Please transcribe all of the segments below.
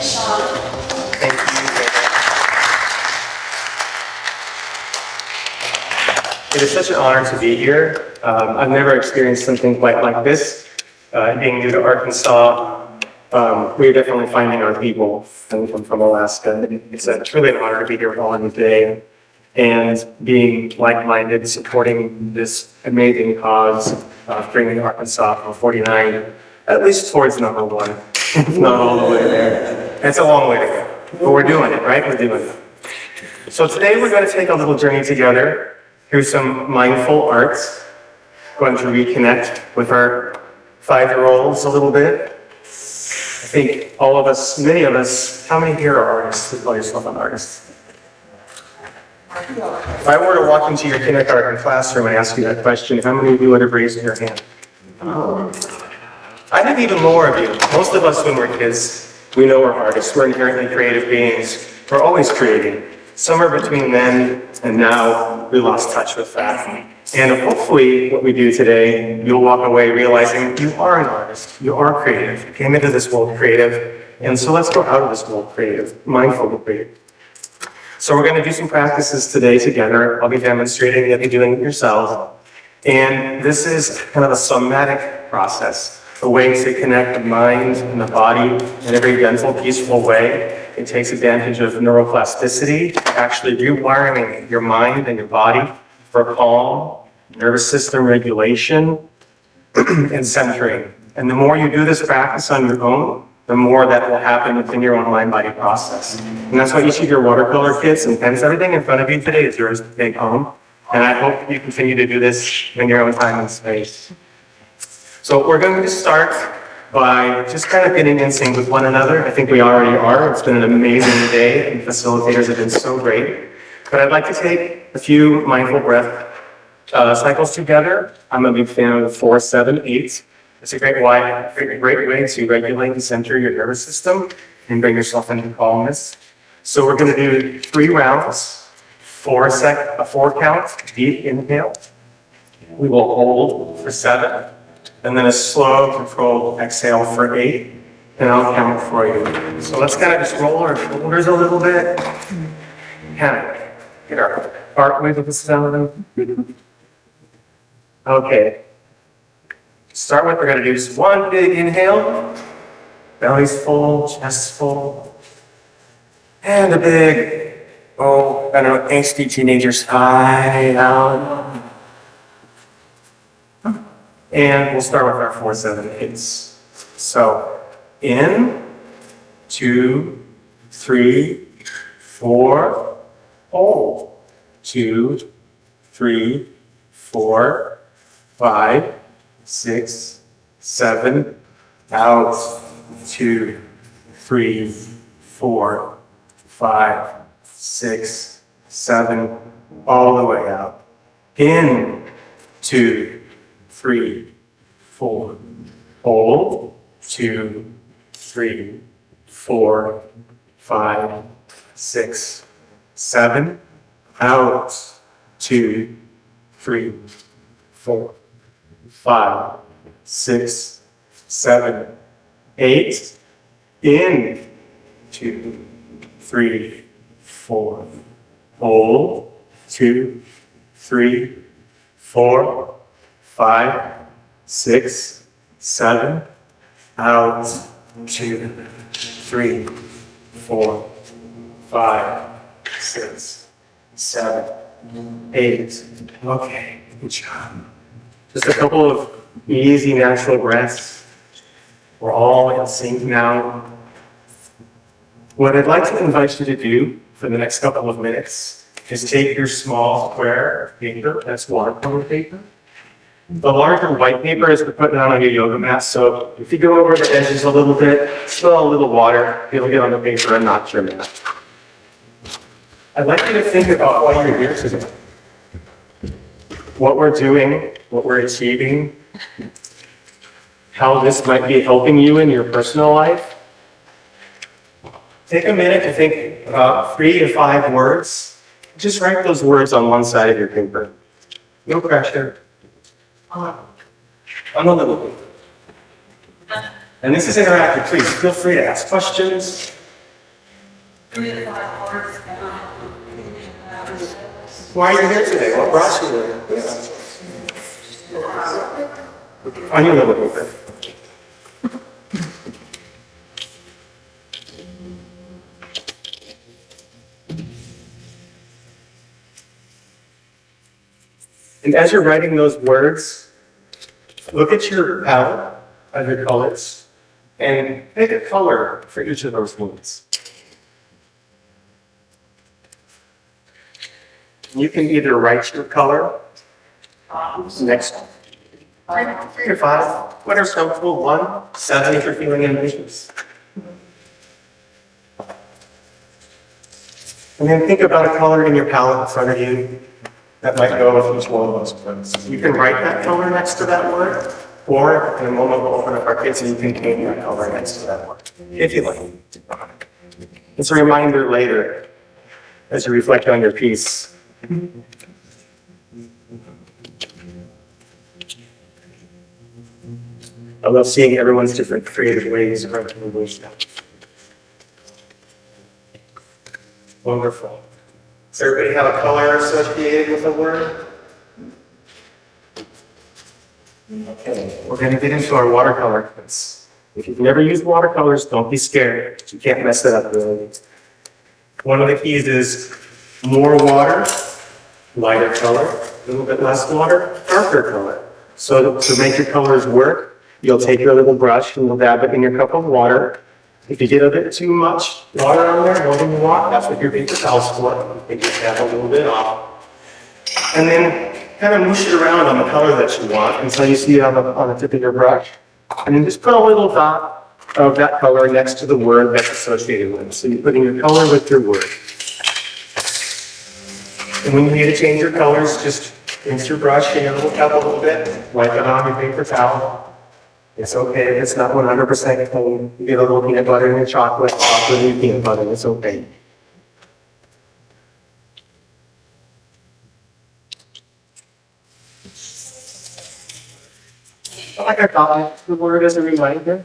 Shawn. Thank you. It is such an honor to be here. I've never experienced something quite like this. Being new to Arkansas, we're definitely finding our people from Alaska. It's truly an honor to be here with all of you today and being like-minded, supporting this amazing cause, bringing Arkansas from 49 at least towards number one, if not all the way there. It's a long way to go, but we're doing it, right? We're doing it. So today we're going to take a little journey together through some mindful arts. Going to reconnect with our 5-year-olds a little bit. I think all of us, many of us, how many here are artists? You call yourself an artist? If I were to walk into your kindergarten classroom and ask you that question, how many of you would have raised your hand? I think even more of you. Most of us when we're kids, we know we're artists. We're inherently creative beings. We're always creating. Somewhere between then and now, we lost touch with that. And hopefully what we do today, you'll walk away realizing you are an artist. You are creative. You came into this world creative. And so let's go out of this world creative, mindful and creative. So we're going to do some practices today together. I'll be demonstrating, you'll be doing it yourself. And this is kind of a somatic process, a way to connect the mind and the body in a very gentle, peaceful way. It takes advantage of neuroplasticity, actually rewiring your mind and your body for calm, nervous system regulation, and centering. And the more you do this practice on your own, the more that will happen within your own mind-body process. And that's why each of your watercolor kits and pens, everything in front of you today is yours to take home. And I hope you continue to do this in your own time and space. So we're going to start by just kind of getting in sync with one another. I think we already are. It's been an amazing day, and facilitators have been so great. But I'd like to take a few mindful breath cycles together. I'm a big fan of the 4-7-8. It's a great way to regulate and center your nervous system and bring yourself into calmness. So we're going to do 3 rounds, a 4 count, deep inhale. We will hold for 7, and then a slow, controlled exhale for 8, and I'll count for you. So let's kind of just roll our shoulders a little bit. Kind of get our heart rate with the sound. Okay. To start with, we're going to do just one big inhale. Belly's full, chest's full. And a big, I don't know, angsty teenager sigh out. And we'll start with our 4-7-8s. So, in, 2, 3, 4, hold. 2, 3, 4, 5, 6, 7, out. 2, 3, 4, 5, 6, 7, all the way out. In, 2, 3, 4, hold. 2, 3, 4, 5, 6, 7, out. 2, 3, 4, 5, 6, 7, 8, in, 2, 3, 4, hold, 2, 3, 4, 5, 6, 7, out, 2, 3, 4, 5, 6, 7, 8. Okay, good job. Just a couple of easy, natural breaths. We're all in sync now. What I'd like to invite you to do for the next couple of minutes is take your small square of paper, that's watercolor paper. The larger white paper is to put down on your yoga mat, so if you go over the edges a little bit, spill a little water, it'll get on the paper and not your mat. I'd like you to think about why you're here today. What we're doing, what we're achieving, how this might be helping you in your personal life. Take a minute to think about 3 to 5 words. Just write those words on one side of your paper. No pressure. On the little paper. And this is interactive. Please feel free to ask questions. Why are you here today? What brought you here? On your little paper. And as you're writing those words, look at your palette of your colors and pick a color for each of those words. You can either write your color next 3 to 5, whatever's comfortable, 1, 7 if you're feeling ambitious. And then think about a color in your palette in front of you that might go with each one of those words. You can write that color next to that word, or in a moment we'll open up our kits and you can paint that color next to that word, if you like. It's a reminder later as you reflect on your piece. I love seeing everyone's different creative ways of writing the words down. Wonderful. Does everybody have a color associated with a word? Okay, we're going to get into our watercolor kits. If you've never used watercolors, don't be scared. You can't mess it up really. One of the keys is more water, lighter color, a little bit less water, darker color. So to make your colors work, you'll take your little brush and you'll dab it in your cup of water. If you get a bit too much water on there, more than you want, that's what your paper towel's for. You can just dab a little bit off. And then kind of mush it around on the color that you want until you see it on the tip of your brush. And then just put a little dot of that color next to the word that's associated with it. So you're putting your color with your word. And when you need to change your colors, just rinse your brush in your little cup a little bit, wipe it on your paper towel. It's okay if it's not 100% clean. You get a little peanut butter in your chocolate in your peanut butter, it's okay. Like I thought, the word as a reminder.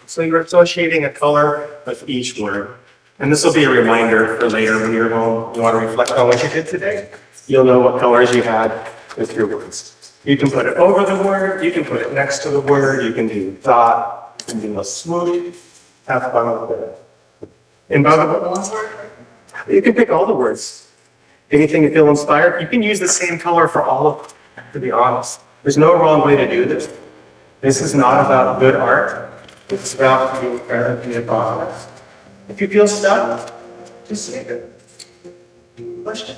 So you're associating a color with each word. And this will be a reminder for later when you're home. You want to reflect on what you did today. You'll know what colors you had with your words. You can put it over the word, you can put it next to the word, you can do dot, you can do a smoothie, have fun with it. And by the way, you can pick all the words. Anything you feel inspired, you can use the same color for all of them, to be honest. There's no wrong way to do this. This is not about good art. It's about being fair and honest. If you feel stuck, just say it. Question.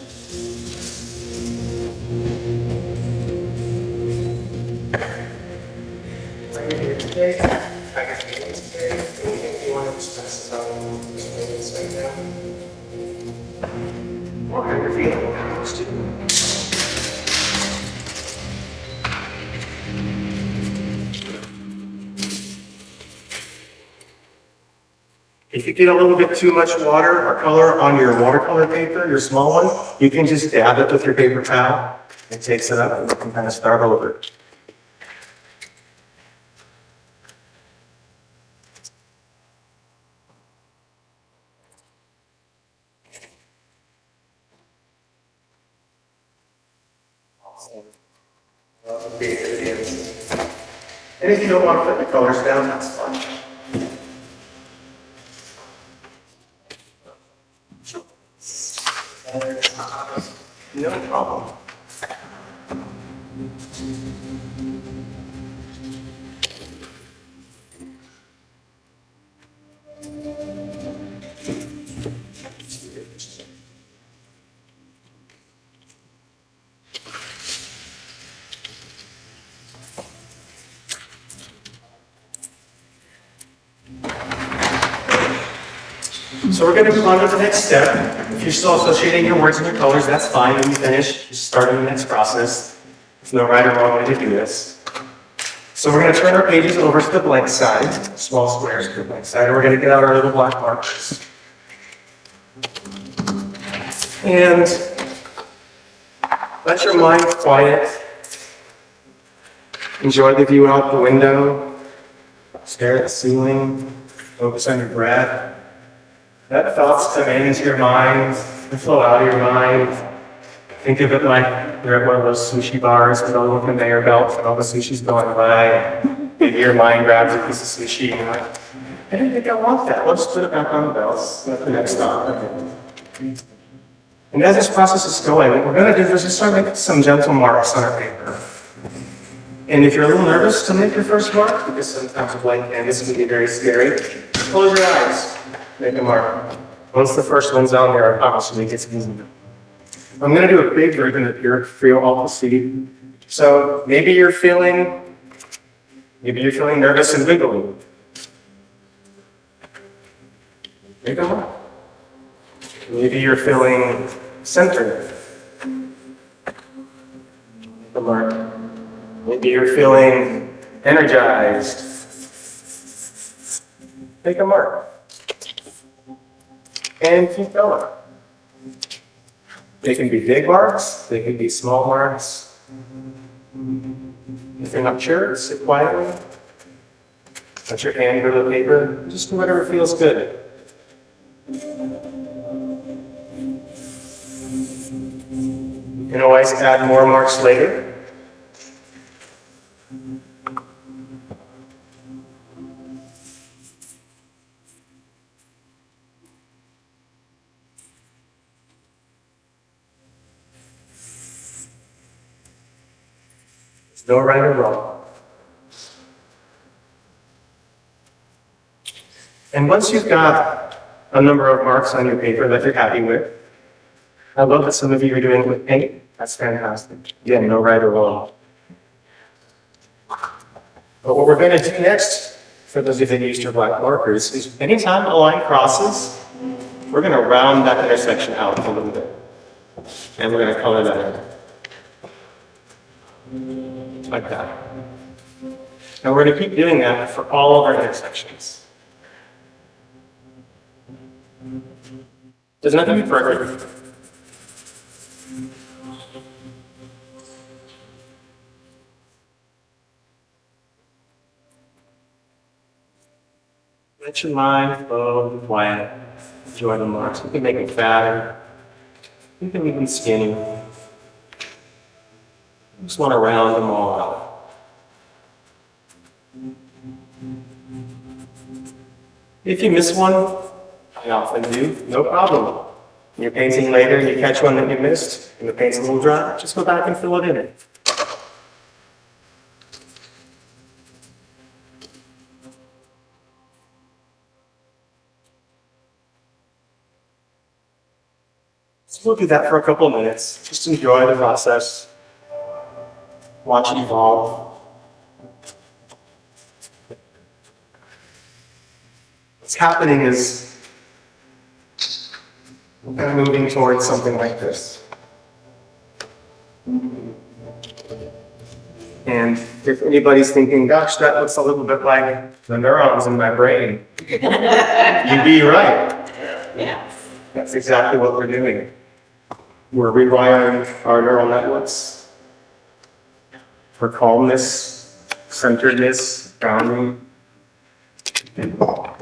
I can hear today. I can hear today. Anything you want to express about this right now? Or how you're feeling about this too. If you get a little bit too much water or color on your watercolor paper, your small one, you can just dab it with your paper towel. It takes it up and you can kind of start over. And if you don't want to put the colors down, that's fine. No problem. So we're going to move on to the next step. If you're still associating your words and your colors, that's fine. When you finish, just start the next process. There's no right or wrong way to do this. So we're going to turn our pages over to the blank side, small squares to the blank side, and we're going to get out our little black markers. And let your mind quiet. Enjoy the view out the window. Stare at the ceiling. Focus on your breath. Let thoughts come into your mind and flow out of your mind. Think of it like you're at one of those sushi bars with a little conveyor belt and all the sushi's going by. Maybe your mind grabs a piece of sushi and you're like, I didn't think I want that. Let's put it back on the belts. That's the next thought. Okay. And as this process is going, what we're going to do is just start making some gentle marks on our paper. And if you're a little nervous to make your first mark, because sometimes a blank canvas can be very scary, close your eyes, make a mark. Once the first one's on there, I promise you it gets easier. I'm going to do a big version of here for you all to see. So maybe you're feeling nervous and wiggly. Make a mark. Maybe you're feeling centered. Make a mark. Maybe you're feeling energized. Make a mark. And keep going. They can be big marks, they can be small marks. If you're not sure, sit quietly. Let your hand go to the paper. Just do whatever feels good. You can always add more marks later. No right or wrong. And once you've got a number of marks on your paper that you're happy with, I love that some of you are doing it with paint. That's fantastic. Again, no right or wrong. But what we're going to do next, for those of you that used your black markers, is anytime a line crosses, we're going to round that intersection out a little bit. And we're going to color that in. Like that. And we're going to keep doing that for all of our intersections. Doesn't have to be perfect. Let your mind flow and quiet. Enjoy the marks. You can make them fatter. You can make them skinny. You just want to round them all out. If you miss one, I often do, no problem. When you're painting later and you catch one that you missed, and the paint's a little dry, just go back and fill it in. So we'll do that for a couple of minutes. Just enjoy the process. Watch it evolve. What's happening is we're kind of moving towards something like this. And if anybody's thinking, gosh, that looks a little bit like the neurons in my brain, you'd be right. Yes. That's exactly what we're doing. We're rewiring our neural networks for calmness, centeredness, grounding. And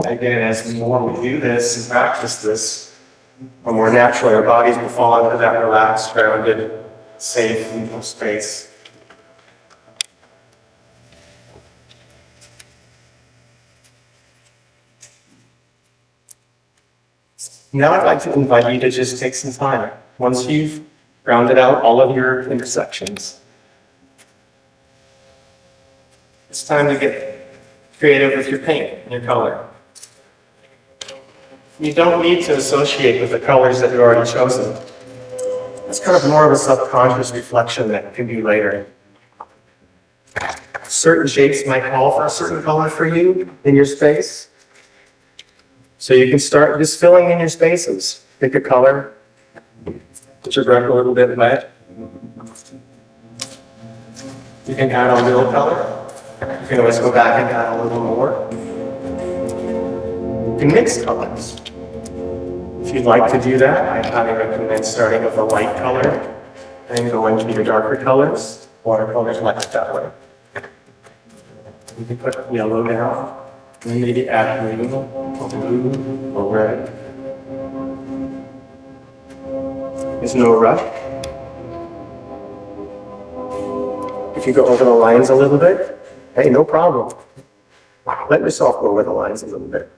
again, as the more we do this and practice this, the more naturally our bodies will fall into that relaxed, grounded, safe, neutral space. Now I'd like to invite you to just take some time. Once you've rounded out all of your intersections, it's time to get creative with your paint and your color. You don't need to associate with the colors that you've already chosen. It's kind of more of a subconscious reflection that you can do later. Certain shapes might call for a certain color for you in your space. So you can start just filling in your spaces. Pick a color. Get your brush a little bit wet. You can add a little color. You can always go back and add a little more. You can mix colors. If you'd like to do that, I highly recommend starting with a light color and go into your darker colors. Watercolors like it that way. You can put yellow down, and maybe add green, or blue, or red. There's no rush. If you go over the lines a little bit, hey, no problem. Let yourself go over the lines a little bit.